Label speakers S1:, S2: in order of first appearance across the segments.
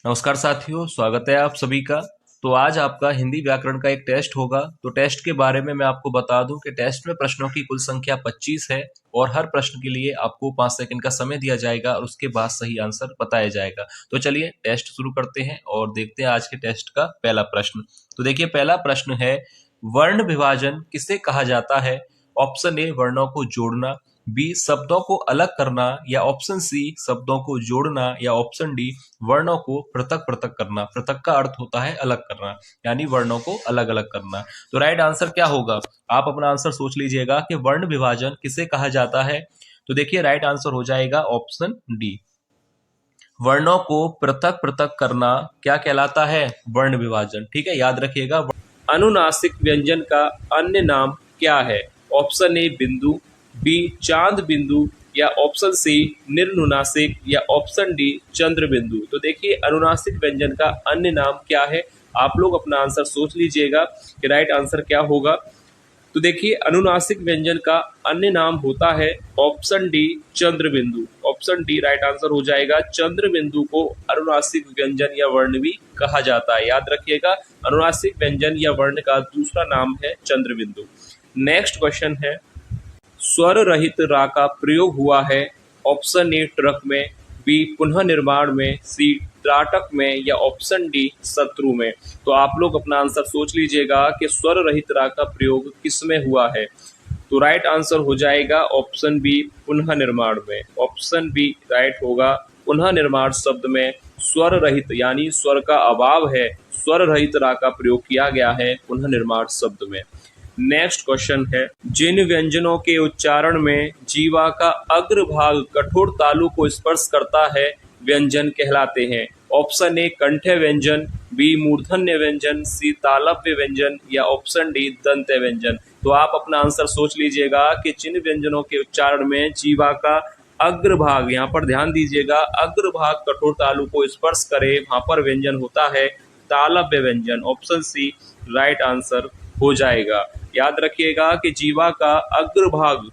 S1: नमस्कार साथियों, स्वागत है आप सभी का। तो आज आपका हिंदी व्याकरण का एक टेस्ट होगा। तो टेस्ट के बारे में मैं आपको बता दूं कि टेस्ट में प्रश्नों की कुल संख्या 25 है और हर प्रश्न के लिए आपको 5 सेकंड का समय दिया जाएगा और उसके बाद सही आंसर बताया जाएगा। तो चलिए टेस्ट शुरू करते हैं और देखते हैं आज के टेस्ट का पहला प्रश्न। तो देखिए, पहला प्रश्न है, वर्ण विभाजन किसे कहा जाता है? ऑप्शन ए, वर्णों को जोड़ना, बी, शब्दों को अलग करना, या ऑप्शन सी, शब्दों को जोड़ना, या ऑप्शन डी, वर्णों को पृथक पृथक करना। पृथक का अर्थ होता है अलग करना, यानी वर्णों को अलग अलग करना। तो राइट आंसर क्या होगा? आप अपना आंसर सोच लीजिएगा कि वर्ण विभाजन किसे कहा जाता है। तो देखिए, राइट आंसर हो जाएगा ऑप्शन डी। वर्णों को पृथक पृथक करना क्या कहलाता है? वर्ण विभाजन। ठीक है, याद रखिएगा। अनुनासिक व्यंजन का अन्य नाम क्या है? ऑप्शन ए बिंदु, बी चांद बिंदु, या ऑप्शन सी निर्नुनासिक, या ऑप्शन डी चंद्र बिंदु। तो देखिए, अनुनासिक व्यंजन का अन्य नाम क्या है? आप लोग अपना आंसर सोच लीजिएगा कि राइट आंसर क्या होगा। तो देखिए, अनुनासिक व्यंजन का अन्य नाम होता है ऑप्शन डी चंद्र बिंदु। ऑप्शन डी राइट आंसर हो जाएगा। चंद्र बिंदु को अनुनासिक व्यंजन या वर्ण भी कहा जाता है। याद रखिएगा, अनुनासिक व्यंजन या वर्ण का दूसरा नाम है चंद्र बिंदु। नेक्स्ट क्वेश्चन है, स्वर रहित रा का प्रयोग हुआ है ऑप्शन ए ट्रक में, बी पुनः निर्माण में, सी त्राटक में, या ऑप्शन डी शत्रु में। तो आप लोग अपना आंसर सोच लीजिएगा कि स्वर रहित रा का प्रयोग किस में हुआ है। तो राइट आंसर हो जाएगा ऑप्शन बी पुनः निर्माण में। ऑप्शन बी राइट होगा। पुनः निर्माण शब्द में स्वर रहित यानी स्वर का अभाव है, स्वर रहित रा का प्रयोग किया गया है पुनः निर्माण शब्द में। नेक्स्ट क्वेश्चन है, जिन व्यंजनों के उच्चारण में जीवा का अग्रभाग कठोर तालु को स्पर्श करता है व्यंजन कहलाते हैं? ऑप्शन ए कंठ्य व्यंजन, बी मूर्धन्य व्यंजन, सी तालव्य व्यंजन, या ऑप्शन डी दंत्य व्यंजन। तो आप अपना आंसर सोच लीजिएगा कि जिन व्यंजनों के उच्चारण में जीवा का अग्रभाग, यहाँ पर ध्यान दीजिएगा, अग्रभाग कठोर तालु को स्पर्श करे, वहां पर व्यंजन होता है तालव्य व्यंजन। ऑप्शन सी राइट आंसर हो जाएगा। याद रखिएगा कि जीवा का अग्रभाग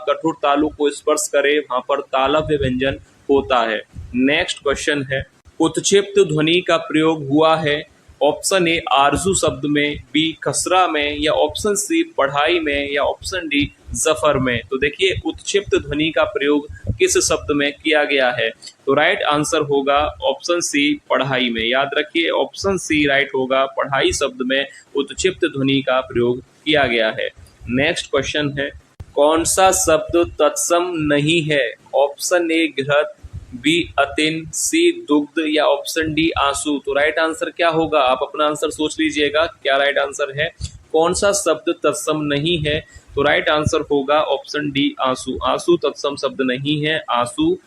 S1: कठोर तालु को स्पर्श करे, वहां पर तालव्य व्यंजन होता है। नेक्स्ट क्वेश्चन है, उत्क्षिप्त ध्वनि का प्रयोग हुआ है ऑप्शन ए आरजू शब्द में, बी खसरा में, या ऑप्शन सी पढ़ाई में, या ऑप्शन डी जफर में। तो देखिए, उत्क्षिप्त ध्वनि का प्रयोग किस शब्द में किया गया है? तो राइट आंसर होगा ऑप्शन सी पढ़ाई में। याद रखिए, ऑप्शन सी राइट होगा। पढ़ाई शब्द में उत्क्षिप्त ध्वनि का प्रयोग किया गया है। नेक्स्ट क्वेश्चन है, कौन सा शब्द तत्सम नहीं है? ऑप्शन ए घृत, बी अतिन, सी दुग्ध, या ऑप्शन डी आंसू। तो राइट आंसर क्या होगा? आप अपना आंसर सोच लीजिएगा, क्या राइट आंसर है? कौन सा शब्द तत्सम नहीं है? तो राइट आंसर होगा ऑप्शन डी आंसू। आंसू तत्सम शब्द नहीं है, आंसू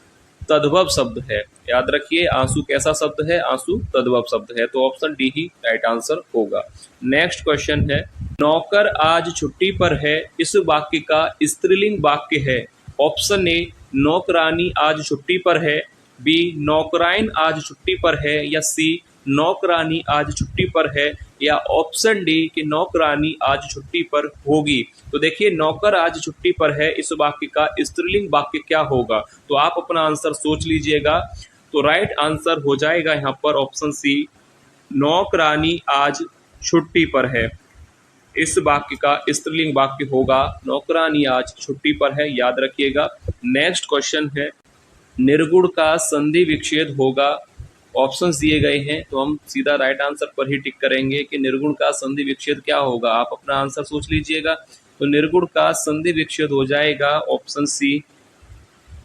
S1: तद्भव शब्द है। याद रखिए, आंसू कैसा शब्द है? आंसू तद्भव शब्द है। तो ऑप्शन डी ही राइट आंसर होगा। नेक्स्ट क्वेश्चन है, नौकर आज छुट्टी पर है इस वाक्य का स्त्रीलिंग वाक्य है? ऑप्शन ए नौकरानी आज छुट्टी पर है, बी नौकराइन आज छुट्टी पर है, या सी नौकरानी आज छुट्टी पर है, या ऑप्शन डी कि नौकरानी आज छुट्टी पर होगी। तो देखिए, नौकर आज छुट्टी पर है इस वाक्य का स्त्रीलिंग वाक्य क्या होगा? तो आप अपना आंसर सोच लीजिएगा। तो राइट आंसर हो जाएगा यहाँ पर ऑप्शन सी, नौकरानी आज छुट्टी पर है। इस वाक्य का स्त्रीलिंग वाक्य होगा नौकरानी आज छुट्टी पर है। याद रखिएगा। नेक्स्ट क्वेश्चन है, निर्गुण का संधि विच्छेद होगा। ऑप्शंस दिए गए हैं, तो हम सीधा राइट आंसर पर ही टिक करेंगे कि निर्गुण का संधि विच्छेद क्या होगा। आप अपना आंसर सोच लीजिएगा। तो निर्गुण का संधि विच्छेद हो जाएगा ऑप्शन सी।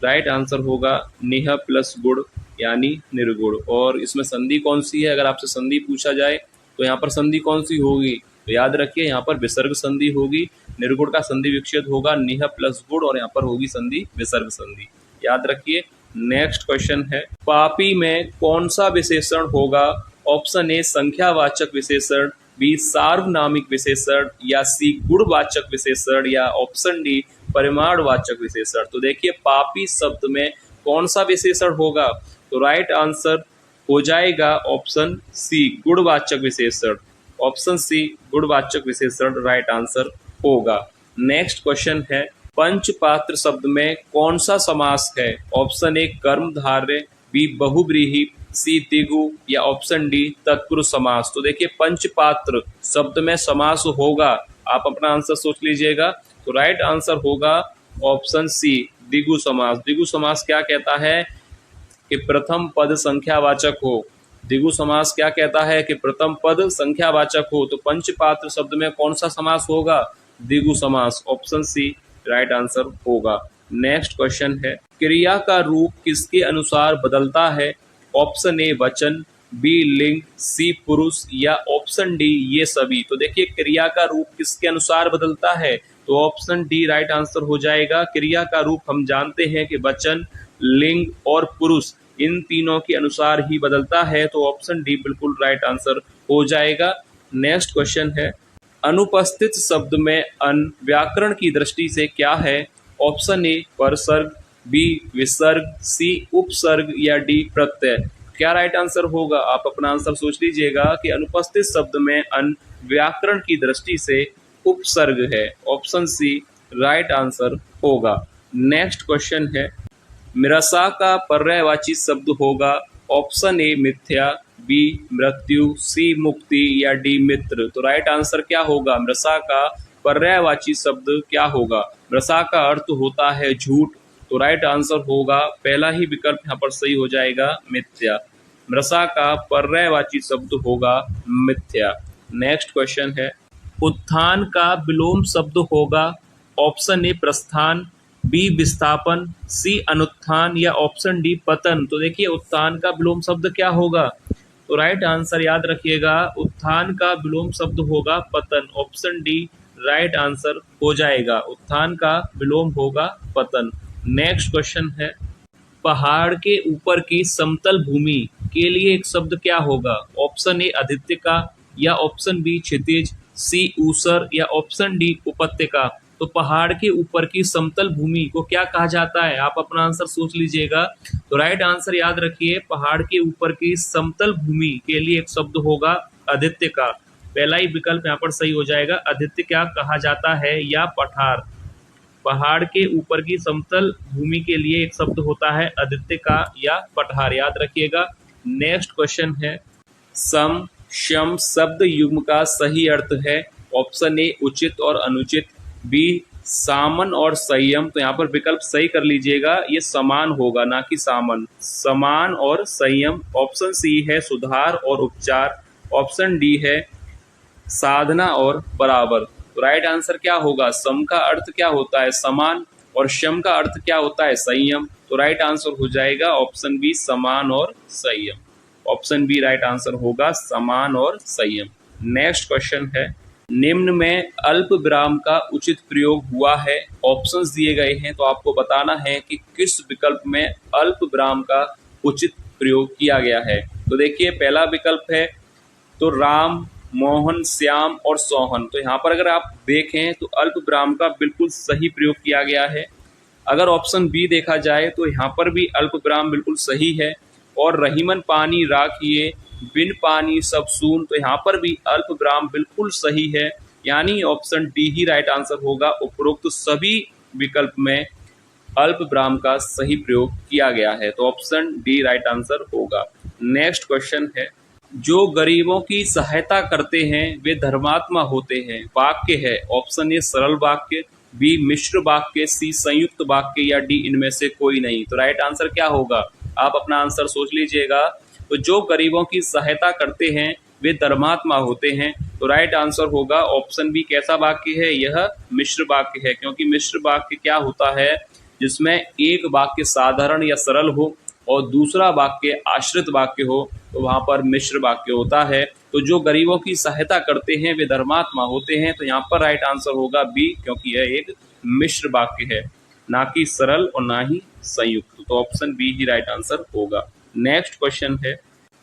S1: राइट आंसर होगा निह प्लस गुण यानी निर्गुण। और इसमें संधि कौन सी है? अगर आपसे संधि पूछा जाए तो यहाँ पर संधि कौन सी होगी? तो याद रखिए, यहाँ पर विसर्ग संधि होगी। निर्गुण का संधि विच्छेद होगा निह प्लस गुण, और यहाँ पर होगी संधि विसर्ग संधि। याद रखिए। नेक्स्ट क्वेश्चन है, पापी में कौन सा विशेषण होगा? ऑप्शन ए संख्यावाचक विशेषण, बी सार्वनामिक विशेषण, या सी गुणवाचक विशेषण, या ऑप्शन डी परिमाणवाचक विशेषण। तो देखिए, पापी शब्द में कौन सा विशेषण होगा? तो राइट आंसर हो जाएगा ऑप्शन सी गुणवाचक विशेषण। ऑप्शन सी गुणवाचक विशेषण राइट आंसर होगा। नेक्स्ट क्वेश्चन है, पंचपात्र शब्द में कौन सा समास है? ऑप्शन ए कर्मधारय, बी बहुव्रीहि, सी द्विगु या ऑप्शन डी तत्पुरुष समास। तो देखिए पंचपात्र शब्द में समास होगा, आप अपना आंसर सोच लीजिएगा। तो राइट आंसर होगा ऑप्शन सी द्विगु समास। द्विगु समास क्या कहता है कि प्रथम पद संख्यावाचक हो। द्विगु समास क्या कहता है कि प्रथम पद संख्यावाचक हो। तो पंचपात्र शब्द में कौन सा समास होगा? द्विगु समास। ऑप्शन सी राइट आंसर होगा। नेक्स्ट क्वेश्चन है, क्रिया का रूप किसके अनुसार बदलता है? ऑप्शन ए वचन, बी लिंग, सी पुरुष या ऑप्शन डी ये सभी। तो देखिए क्रिया का रूप किसके अनुसार बदलता है? तो ऑप्शन डी राइट आंसर हो जाएगा। क्रिया का रूप हम जानते हैं कि वचन, लिंग और पुरुष इन तीनों के अनुसार ही बदलता है। तो ऑप्शन डी बिल्कुल राइट आंसर हो जाएगा। नेक्स्ट क्वेश्चन है, अनुपस्थित शब्द में अन व्याकरण की दृष्टि से क्या है? ऑप्शन ए परसर्ग, बी विसर्ग, सी उपसर्ग या डी प्रत्यय। क्या राइट आंसर होगा? आप अपना आंसर सोच लीजिएगा कि अनुपस्थित शब्द में अन व्याकरण की दृष्टि से उपसर्ग है। ऑप्शन सी राइट आंसर होगा। नेक्स्ट क्वेश्चन है, मृषा का पर्यायवाची शब्द होगा। ऑप्शन ए मिथ्या, बी मृत्यु, सी मुक्ति या डी मित्र। तो राइट आंसर क्या होगा? मृषा का पर्यायवाची शब्द क्या होगा? मृषा का अर्थ होता है झूठ। तो राइट आंसर होगा पहला ही विकल्प यहाँ पर सही हो जाएगा, मिथ्या। मृषा का पर्यायवाची शब्द होगा मिथ्या। नेक्स्ट क्वेश्चन है, उत्थान का विलोम शब्द होगा। ऑप्शन ए प्रस्थान, बी विस्थापन, सी अनुत्थान या ऑप्शन डी पतन। तो देखिए उत्थान का विलोम शब्द क्या होगा? तो राइट आंसर याद रखिएगा, उत्थान का विलोम शब्द होगा पतन। ऑप्शन डी राइट आंसर हो जाएगा। उत्थान का विलोम होगा पतन। नेक्स्ट क्वेश्चन है, पहाड़ के ऊपर की समतल भूमि के लिए एक शब्द क्या होगा? ऑप्शन ए अधित्यका या ऑप्शन बी क्षितिज, सी ऊसर या ऑप्शन डी उपत्यका। तो पहाड़ के ऊपर की समतल भूमि को क्या कहा जाता है? आप अपना आंसर सोच लीजिएगा। तो राइट आंसर याद रखिए, पहाड़ के ऊपर की समतल भूमि के लिए एक शब्द होगा अधित्यका। पहला ही विकल्प यहाँ पर सही हो जाएगा, अधित्यका कहा जाता है या पठार। पहाड़ के ऊपर की समतल भूमि के लिए एक शब्द होता है अधित्यका या पठार, याद रखिएगा। नेक्स्ट क्वेश्चन है, सम शम शब्द युग्म का सही अर्थ है। ऑप्शन ए उचित और अनुचित, बी सामन और संयम। तो यहाँ पर विकल्प सही कर लीजिएगा, ये समान होगा ना कि सामन। समान और संयम। ऑप्शन सी है सुधार और उपचार। ऑप्शन डी है साधना और बराबर। तो राइट आंसर क्या होगा? सम का अर्थ क्या होता है? समान, और शम का अर्थ क्या होता है? संयम। तो राइट आंसर हो जाएगा ऑप्शन बी समान और संयम। ऑप्शन बी राइट आंसर होगा, समान और संयम। नेक्स्ट क्वेश्चन है, निम्न में अल्प विराम का उचित प्रयोग हुआ है। ऑप्शंस दिए गए हैं, तो आपको बताना है कि किस विकल्प में अल्प विराम का उचित प्रयोग किया गया है। तो देखिए पहला विकल्प है तो राम, मोहन, श्याम और सोहन। तो यहाँ पर अगर आप देखें तो अल्प विराम का बिल्कुल सही प्रयोग किया गया है। अगर ऑप्शन बी देखा जाए तो यहाँ पर भी अल्प विराम बिल्कुल सही है। और रहीमन पानी राखिए, बिन पानी सब सून। तो यहाँ पर भी अल्प विराम बिल्कुल सही है, यानी ऑप्शन डी ही राइट आंसर होगा। उपरोक्त सभी विकल्प में अल्प विराम का सही प्रयोग किया गया है, तो ऑप्शन डी राइट आंसर होगा। नेक्स्ट क्वेश्चन है, जो गरीबों की सहायता करते हैं वे धर्मात्मा होते हैं। वाक्य है ऑप्शन ए सरल वाक्य, बी मिश्र वाक्य, सी संयुक्त वाक्य या डी इनमें से कोई नहीं। तो राइट आंसर क्या होगा? आप अपना आंसर सोच लीजिएगा। तो जो गरीबों की सहायता करते हैं वे धर्मात्मा होते हैं। तो राइट आंसर होगा ऑप्शन बी। कैसा वाक्य है? यह मिश्र वाक्य है, क्योंकि मिश्र वाक्य क्या होता है? जिसमें एक वाक्य साधारण या सरल हो और दूसरा वाक्य आश्रित वाक्य हो, तो वहाँ पर मिश्र वाक्य होता है। तो जो गरीबों की सहायता करते हैं वे धर्मात्मा होते हैं। तो यहाँ पर राइट आंसर होगा बी, क्योंकि यह एक मिश्र वाक्य है, ना कि सरल और ना ही संयुक्त। तो ऑप्शन बी ही राइट आंसर होगा। नेक्स्ट क्वेश्चन है,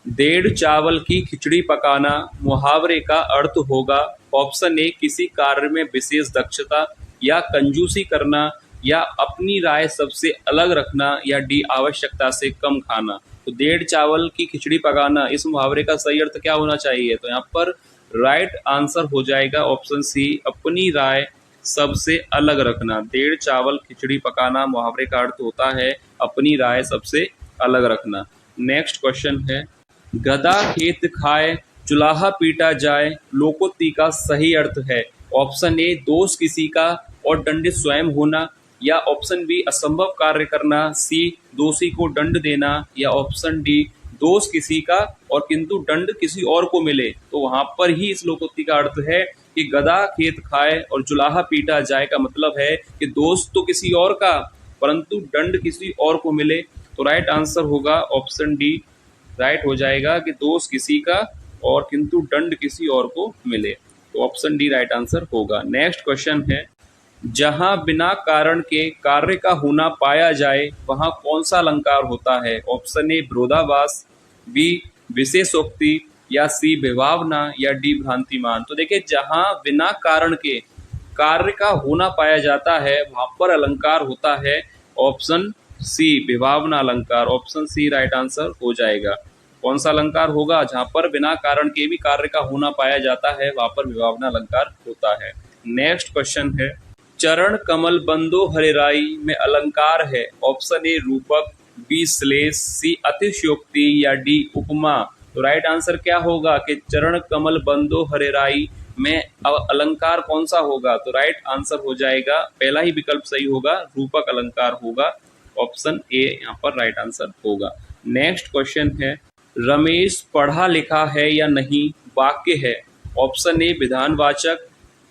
S1: डेढ़ चावल की खिचड़ी पकाना मुहावरे का अर्थ होगा। ऑप्शन ए किसी कार्य में विशेष दक्षता या कंजूसी करना या अपनी राय सबसे अलग रखना या डी आवश्यकता से कम खाना। तो डेढ़ चावल की खिचड़ी पकाना, इस मुहावरे का सही अर्थ क्या होना चाहिए? तो यहाँ पर राइट आंसर हो जाएगा ऑप्शन सी, अपनी राय सबसे अलग रखना। डेढ़ चावल खिचड़ी पकाना मुहावरे का अर्थ होता है अपनी राय सबसे अलग रखना। नेक्स्ट क्वेश्चन है, गधा खेत खाए चुलाहा पीटा जाए लोकोक्ति का सही अर्थ है। ऑप्शन ए दोष किसी का और दंडित स्वयं होना, या ऑप्शन बी असंभव कार्य करना, सी दोषी को दंड देना, या ऑप्शन डी दोष किसी का और किंतु दंड किसी और को मिले। तो वहां पर ही इस लोकोक्ति का अर्थ है कि गधा खेत खाए और चुलाहा पीटा जाए का मतलब है कि दोष तो किसी और का परंतु दंड किसी और को मिले। तो राइट आंसर होगा ऑप्शन डी, राइट हो जाएगा कि दोष किसी का और किंतु दंड किसी और को मिले। तो ऑप्शन डी राइट आंसर होगा। नेक्स्ट क्वेश्चन है, जहां बिना कारण के कार्य का होना पाया जाए वहां कौन सा अलंकार होता है। ऑप्शन ए विरोधाभास, बी विशेषोक्ति, या सी विभावना, या डी भ्रांतिमान। तो देखिए, जहां बिना कारण के कार्य का होना पाया जाता है वहां पर अलंकार होता है ऑप्शन सी विभावना अलंकार। ऑप्शन सी राइट आंसर हो जाएगा। कौन सा अलंकार होगा? जहां पर बिना कारण के भी कार्य का होना पाया जाता है वहां पर विभावना अलंकार होता है। नेक्स्ट क्वेश्चन है, चरण कमल बंदो हरिराई में अलंकार है। ऑप्शन ए रूपक, बी श्लेष, सी अतिशयोक्ति, या डी उपमा। तो राइट आंसर क्या होगा कि चरण कमल बंदो हरिराई में अलंकार कौन सा होगा? तो राइट आंसर हो जाएगा, पहला ही विकल्प सही होगा, रूपक अलंकार होगा। ऑप्शन ए यहाँ पर राइट आंसर होगा। नेक्स्ट क्वेश्चन है, रमेश पढ़ा लिखा है या नहीं वाक्य है। ऑप्शन ए विधानवाचक,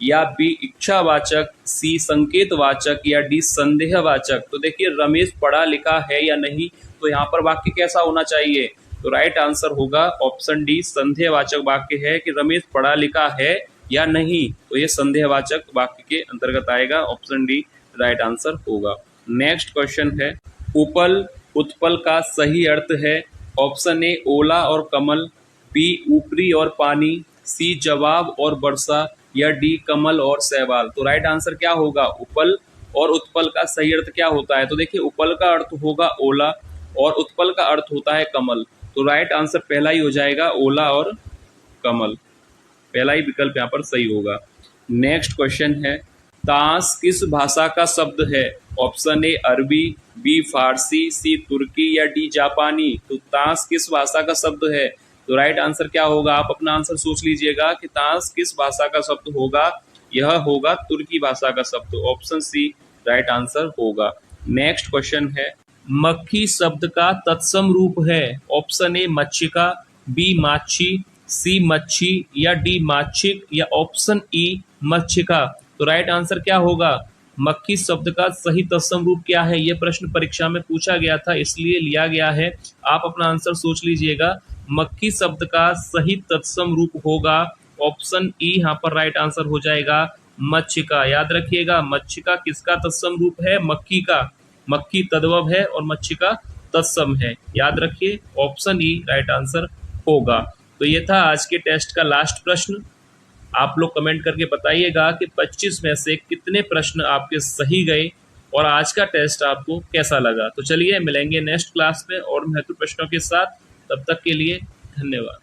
S1: या बी इच्छावाचक, सी संकेतवाचक, या डी संदेहवाचक। तो देखिए, रमेश पढ़ा लिखा है या नहीं, तो यहाँ पर वाक्य कैसा होना चाहिए? तो राइट आंसर होगा ऑप्शन डी, संदेहवाचक वाक्य है कि रमेश पढ़ा लिखा है या नहीं, तो ये संदेहवाचक वाक्य के अंतर्गत आएगा। ऑप्शन डी राइट आंसर होगा। नेक्स्ट क्वेश्चन है, उपल उत्पल का सही अर्थ है। ऑप्शन ए ओला और कमल, बी ऊपरी और पानी, सी जवाब और वर्षा, या डी कमल और शैवाल। तो राइट आंसर क्या होगा? उपल और उत्पल का सही अर्थ क्या होता है? तो देखिए, उपल का अर्थ होगा ओला और उत्पल का अर्थ होता है कमल। तो राइट आंसर पहला ही हो जाएगा, ओला और कमल। पहला ही विकल्प यहाँ पर सही होगा। नेक्स्ट क्वेश्चन है, ताश किस भाषा का शब्द है। ऑप्शन ए अरबी, बी फारसी, सी तुर्की, या डी जापानी। तो ताश किस भाषा का शब्द है? तो राइट आंसर क्या होगा? आप अपना आंसर सोच लीजिएगा कि ताश किस भाषा का शब्द होगा। यह होगा तुर्की भाषा का शब्द। ऑप्शन सी राइट आंसर होगा। नेक्स्ट क्वेश्चन है, मक्खी शब्द का तत्सम रूप है। ऑप्शन ए मच्छिका, बी माछी, सी मच्छी, या डी माच्छिक, या ऑप्शन ई मच्छिका। तो राइट आंसर क्या होगा? मक्खी शब्द का सही तत्सम रूप क्या है? यह प्रश्न परीक्षा में पूछा गया था, इसलिए लिया गया है। आप अपना आंसर सोच लीजिएगा। मक्खी शब्द का सही तत्सम रूप होगा ऑप्शन ई, यहाँ पर राइट आंसर हो जाएगा मच्छिका। याद रखिएगा, मच्छिका किसका तत्सम रूप है? मक्खी का। मक्खी तद्भव है और मच्छिका तत्सम है। याद रखिए, ऑप्शन ई राइट आंसर होगा। तो ये था आज के टेस्ट का लास्ट प्रश्न। आप लोग कमेंट करके बताइएगा कि 25 में से कितने प्रश्न आपके सही गए और आज का टेस्ट आपको कैसा लगा। तो चलिए मिलेंगे नेक्स्ट क्लास में और महत्वपूर्ण प्रश्नों के साथ। तब तक के लिए धन्यवाद।